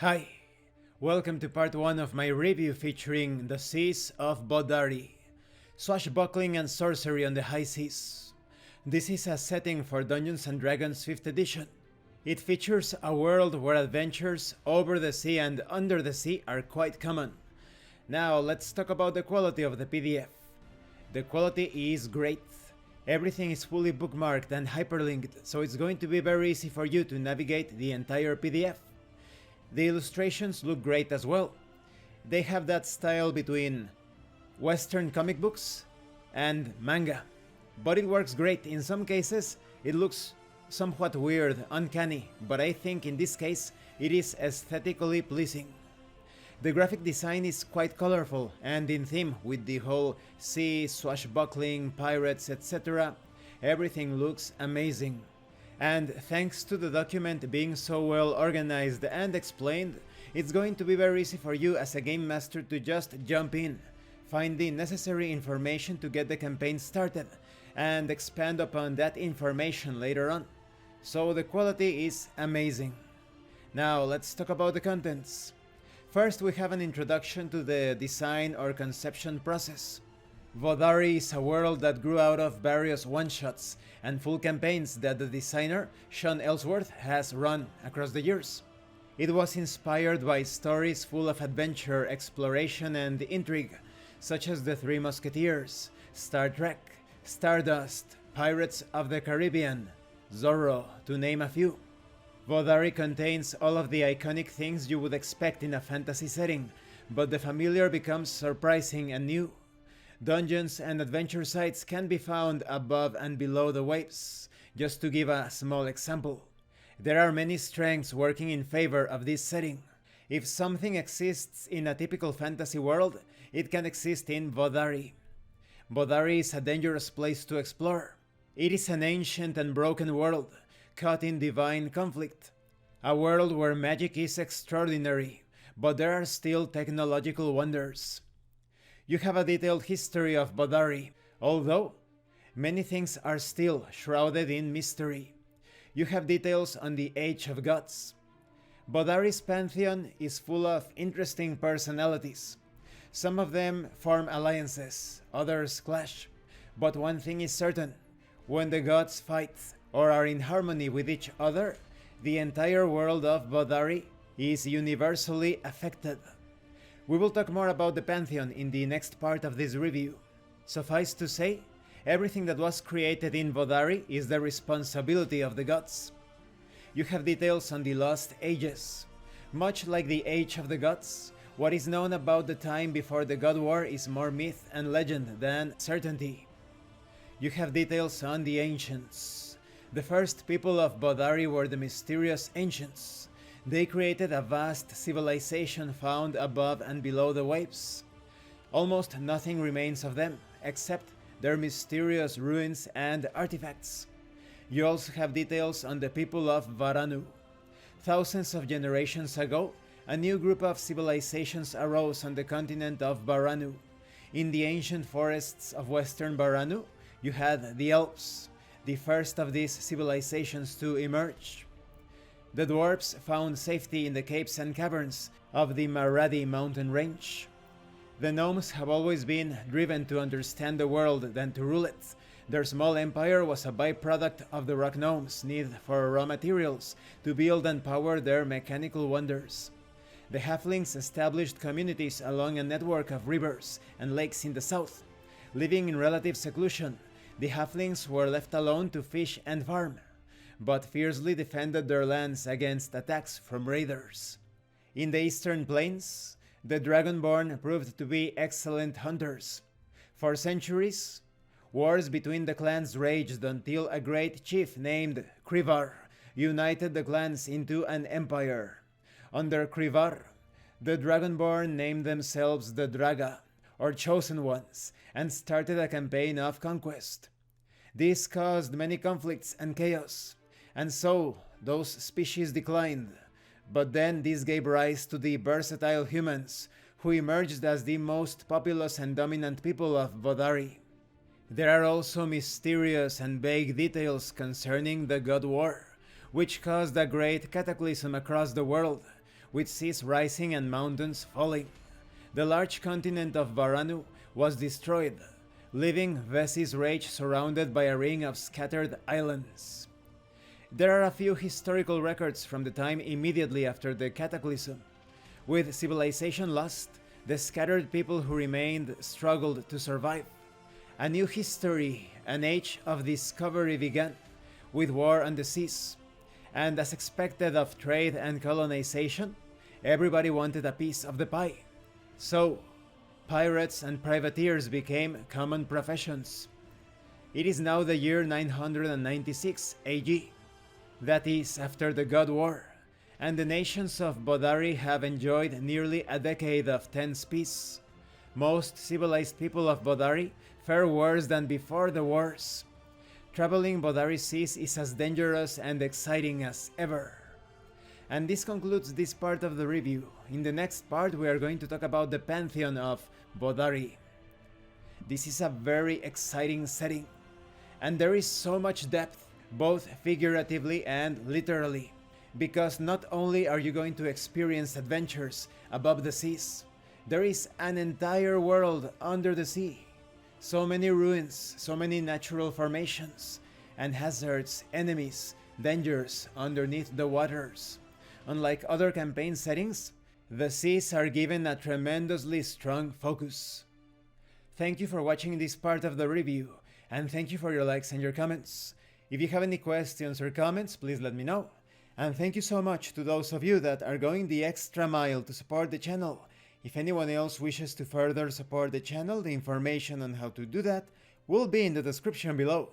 Hi, welcome to part 1 of my review featuring the Seas of Vodari, Swashbuckling and Sorcery on the High Seas. This is a setting for Dungeons & Dragons 5th edition. It features a world where adventures over the sea and under the sea are quite common. Now let's talk about the quality of the PDF. The quality is great. Everything is fully bookmarked and hyperlinked, so it's going to be very easy for you to navigate the entire PDF. The illustrations look great as well. They have that style between Western comic books and manga, but it works great. In some cases it looks somewhat weird, uncanny, but I think in this case it is aesthetically pleasing. The graphic design is quite colorful and in theme with the whole sea, swashbuckling, pirates, etc. Everything looks amazing. And thanks to the document being so well organized and explained, it's going to be very easy for you as a game master to just jump in, find the necessary information to get the campaign started, and expand upon that information later on. So the quality is amazing. Now let's talk about the contents. First, we have an introduction to the design or conception process. Vodari is a world that grew out of various one-shots and full campaigns that the designer, Sean Ellsworth, has run across the years. It was inspired by stories full of adventure, exploration and intrigue, such as The Three Musketeers, Star Trek, Stardust, Pirates of the Caribbean, Zorro, to name a few. Vodari contains all of the iconic things you would expect in a fantasy setting, but the familiar becomes surprising and new. Dungeons and adventure sites can be found above and below the waves. Just to give a small example, there are many strengths working in favor of this setting. If something exists in a typical fantasy world, it can exist in Vodari. Vodari is a dangerous place to explore. It is an ancient and broken world, caught in divine conflict. A world where magic is extraordinary, but there are still technological wonders. You have a detailed history of Vodari, although many things are still shrouded in mystery. You have details on the Age of Gods. Vodari's pantheon is full of interesting personalities. Some of them form alliances, others clash. But one thing is certain: when the gods fight or are in harmony with each other, the entire world of Vodari is universally affected. We will talk more about the Pantheon in the next part of this review. Suffice to say, everything that was created in Vodari is the responsibility of the gods. You have details on the Lost Ages. Much like the Age of the Gods, what is known about the time before the God War is more myth and legend than certainty. You have details on the Ancients. The first people of Vodari were the mysterious Ancients. They created a vast civilization found above and below the waves. Almost nothing remains of them, except their mysterious ruins and artifacts. You also have details on the people of Varanu. Thousands of generations ago, a new group of civilizations arose on the continent of Varanu. In the ancient forests of western Varanu, you had the Alps, the first of these civilizations to emerge. The dwarves found safety in the caves and caverns of the Maradi mountain range. The gnomes have always been driven to understand the world than to rule it. Their small empire was a byproduct of the rock gnomes' need for raw materials to build and power their mechanical wonders. The halflings established communities along a network of rivers and lakes in the south. Living in relative seclusion, the halflings were left alone to fish and farm, but fiercely defended their lands against attacks from raiders. In the eastern plains, the Dragonborn proved to be excellent hunters. For centuries, wars between the clans raged until a great chief named Krivar united the clans into an empire. Under Krivar, the Dragonborn named themselves the Draga, or Chosen Ones, and started a campaign of conquest. This caused many conflicts and chaos, and so those species declined. But then this gave rise to the versatile humans, who emerged as the most populous and dominant people of Vodari. There are also mysterious and vague details concerning the God War, which caused a great cataclysm across the world, with seas rising and mountains falling. The large continent of Varanu was destroyed, leaving Vesi's Rage surrounded by a ring of scattered islands. There are a few historical records from the time immediately after the cataclysm. With civilization lost, the scattered people who remained struggled to survive. A new history, an age of discovery began, with war on the seas. And as expected of trade and colonization, everybody wanted a piece of the pie. So, pirates and privateers became common professions. It is now the year 996 AD. That is after the God War, and the nations of Vodari have enjoyed nearly a decade of tense peace. Most civilized people of Vodari fare worse than before the wars. Traveling Vodari seas is as dangerous and exciting as ever. And this concludes this part of the review. In the next part we are going to talk about the pantheon of Vodari. This is a very exciting setting, and there is so much depth, both figuratively and literally, because not only are you going to experience adventures above the seas, there is an entire world under the sea. So many ruins, so many natural formations, and hazards, enemies, dangers underneath the waters. Unlike other campaign settings, the seas are given a tremendously strong focus. Thank you for watching this part of the review, and thank you for your likes and your comments. If you have any questions or comments, please let me know. And thank you so much to those of you that are going the extra mile to support the channel. If anyone else wishes to further support the channel, the information on how to do that will be in the description below.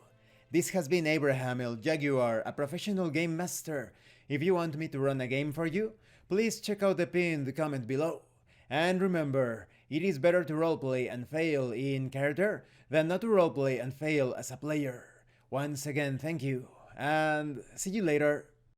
This has been Abraham El Jaguar, a professional game master. If you want me to run a game for you, please check out the pinned comment below. And remember, it is better to roleplay and fail in character than not to roleplay and fail as a player. Once again, thank you, and see you later.